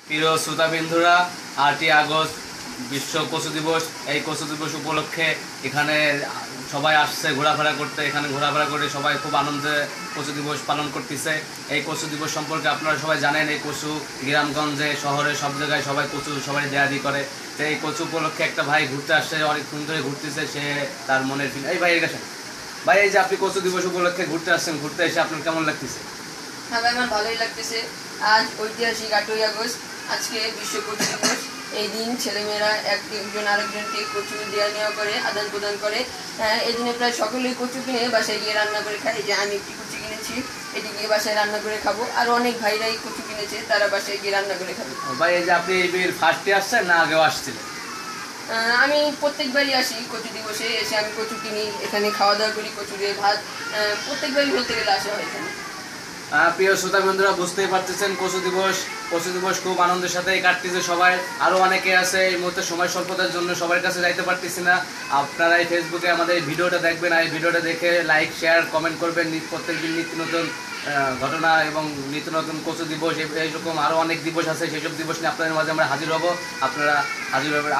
প্রিয় শ্রোতাবিন্দুরা, 8ই আগস্ট বিশ্ব কচু দিবস। এই কচু দিবস উপলক্ষে এখানে সবাই আসছে ঘোরাফেরা করতে। এখানে ঘোরাফেরা করে সবাই খুব আনন্দে কচু দিবস পালন করতেছে। এই কচু দিবস সম্পর্কে আপনারা সবাই জানেন, এই কচু গ্রামগঞ্জে শহরে সব জায়গায় সবাই কচু সবাই দেয়াদি করে। তো এই কচু উপলক্ষে একটা ভাই ঘুরতে আসছে, অনেকক্ষণ ধরে ঘুরতেছে। সে তার মনের ফিল। এই ভাই এর কাছে ভাই, এই যে আপনি কচু দিবস উপলক্ষে ঘুরতে আসছেন, ঘুরতে এসে আপনার কেমন লাগতেছে? হ্যাঁ ভাই, আমার ভালোই লাগতেছে। আজ ঐতিহাসিক 8ই আগস্ট, আজকে বিশ্ব কচু দিবস। এই দিন ছেলেমেয়েরা একজন আরেকজনকে কচু দেওয়া নেওয়া করে, আদান প্রদান করে। এই দিনে প্রায় সকলেই কচু কিনে বাসায় গিয়ে রান্না করে খায়। যে আমি একটি কচু কিনেছি, এটি গিয়ে বাসায় রান্না করে খাবো। আর অনেক ভাইরাই কচু কিনেছে, তারা বাসায় গিয়ে রান্না করে খাবে। ভাই, এই যে আপনি এই ফার্স্টে আসছেন না আগেও আসছিলেন? আমি প্রত্যেকবারই আসি কচু দিবসে। এসে আমি কচু কিনি, এখানে খাওয়া দাওয়া করি, কচু দিয়ে ভাত। প্রত্যেকবারই বলতে গেলে আসা হয় এখানে। প্রিয় শ্রোতা বন্ধুরা, বুঝতেই পারতেছেন কচু দিবস খুব আনন্দের সাথেই কাটতেছে সবাই। আরও অনেকে আছে, এই মুহূর্তে সময় স্বল্পতার জন্য সবার কাছে যাইতে পারতেছি না। আপনারা এই ফেসবুকে আমাদের এই ভিডিওটা দেখবেন, আর এই ভিডিওটা দেখে লাইক শেয়ার কমেন্ট করবেন। প্রত্যেকদিন নিত্য নতুন ঘটনা এবং নিত্য নতুন কচু দিবস, এইরকম আরও অনেক দিবস আছে। সেসব দিবস নিয়ে আপনাদের মাঝে আমরা হাজির হব। আপনারা হাজির হবেন।